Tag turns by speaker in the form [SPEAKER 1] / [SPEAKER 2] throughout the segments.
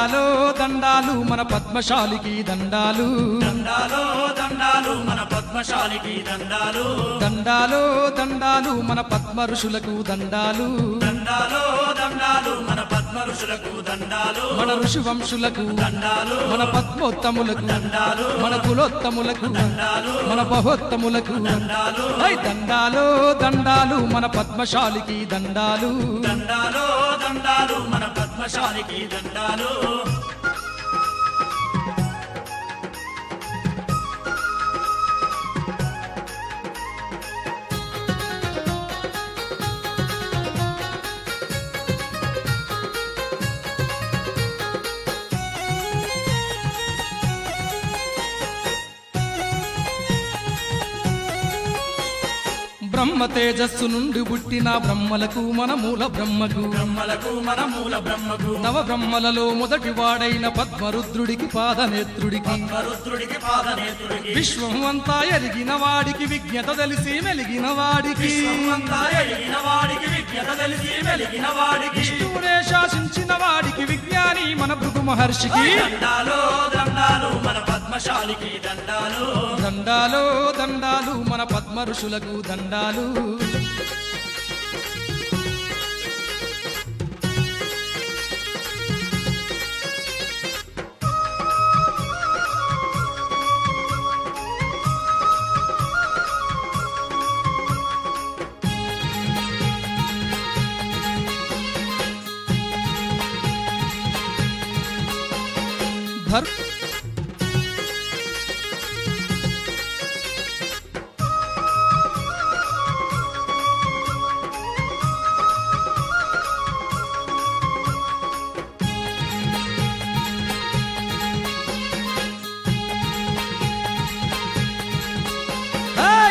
[SPEAKER 1] దండాలో దండాలు మన పద్మశాలికి దండాలు
[SPEAKER 2] దండాలో దండాలు మన పద్మశాలికి దండాలు
[SPEAKER 1] దండాలో దండాలు మన పద్మ ఋషులకు దండాలు
[SPEAKER 2] దండాలో దండాలు మన పద్మ ఋషులకు దండాలు
[SPEAKER 1] మన ఋషి వంశులకు
[SPEAKER 2] దండాలు
[SPEAKER 1] మన పద్మోత్తములకు
[SPEAKER 2] దండాలు
[SPEAKER 1] మన కులోత్తములకు
[SPEAKER 2] దండాలు
[SPEAKER 1] మన బహోత్తములకు
[SPEAKER 2] దండాలు
[SPEAKER 1] దండాలో దండాలు మన పద్మశాలికి దండాలు
[SPEAKER 2] దండాలో దండాలు మన పద్మశాలికి దండాలు
[SPEAKER 1] బ్రహ్మ తేజస్సు నుండి పుట్టిన బ్రహ్మలకు మన మూల బ్రహ్మకు
[SPEAKER 2] బ్రహ్మలకు మన మూల బ్రహ్మకు
[SPEAKER 1] నవ బ్రహ్మలలో మొదటి వాడైన పద్మరుద్రుడికి పాదనేత్రుడికి
[SPEAKER 2] రుద్రుడికి పాదనేత్రుడికి
[SPEAKER 1] విశ్వం అంతా ఎరిగిన వాడికి విజ్ఞత తెలిసి మెలిగిన వాడికి
[SPEAKER 2] విశ్వమంతా ఎరిగిన వాడికి విజ్ఞత తెలిసి వెలిగిన వాడికి
[SPEAKER 1] విష్ణువునే శాసించిన వాడికి విజ్ఞాని మన భృగు మహర్షికి
[SPEAKER 2] దండాలో దండాలు మన పద్మశాలికి దండాలు
[SPEAKER 1] దండాలో దండాలు మన పద్మ ఋషులకు దండాలు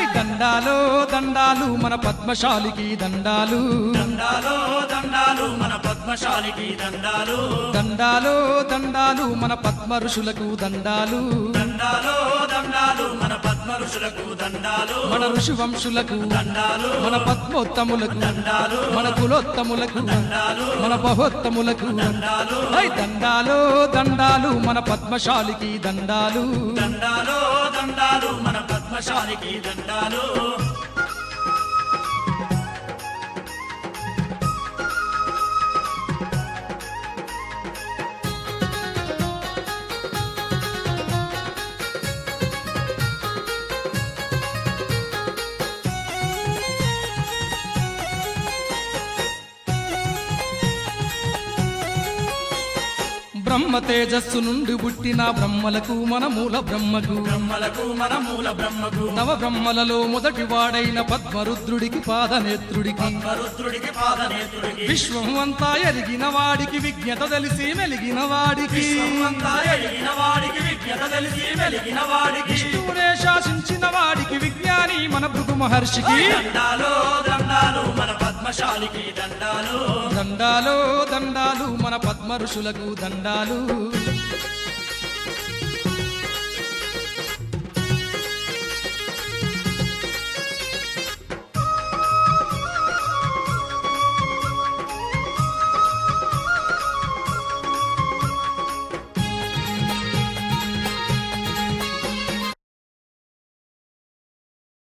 [SPEAKER 1] దండాలో దండాలు మన పద్మశాలికి దండాలు
[SPEAKER 2] దండాలో దండాలు మన పద్మశాలికి దండాలు
[SPEAKER 1] దండాలో దండాలు మన పద్మ ఋషులకు దండాలు
[SPEAKER 2] దండాలో దండాలు మన పద్మ ఋషులకు దండాలు
[SPEAKER 1] మన ఋషి వంశులకు
[SPEAKER 2] దండాలు
[SPEAKER 1] మన పద్మోత్తములకు
[SPEAKER 2] దండాలు
[SPEAKER 1] మన కులోత్తములకు
[SPEAKER 2] దండాలు
[SPEAKER 1] మన బహోత్తములకు
[SPEAKER 2] దండాలు
[SPEAKER 1] దండాలో దండాలు మన పద్మశాలికి దండాలు
[SPEAKER 2] దండాలో దండాలు మన పద్మశాలికి దండాలు
[SPEAKER 1] బ్రహ్మ తేజస్సు నుండి పుట్టిన బ్రహ్మలకు మన మూల బ్రహ్మకు
[SPEAKER 2] బ్రహ్మలకు మన మూల బ్రహ్మకు
[SPEAKER 1] నవ బ్రహ్మలలో మొదటి వాడైన పద్మరుద్రుడికి పాదనేత్రుడికి
[SPEAKER 2] రుద్రుడికి పాదనేత్రుడికి
[SPEAKER 1] విశ్వం అంతా ఎరిగిన వాడికి విజ్ఞత తెలిసి మెలిగిన వాడికి
[SPEAKER 2] విశ్వమంతా ఎరిగిన వాడికి విజ్ఞత తెలిసి వెలిగిన వాడికి
[SPEAKER 1] విష్ణువునే శాసించిన వాడికి విజ్ఞాని మన భృగు మహర్షికి
[SPEAKER 2] దండాలో దండాలు మన పద్మశాలికి దండాలు
[SPEAKER 1] దండాలో దండాలు మన పద్మ ఋషులకు దండాలు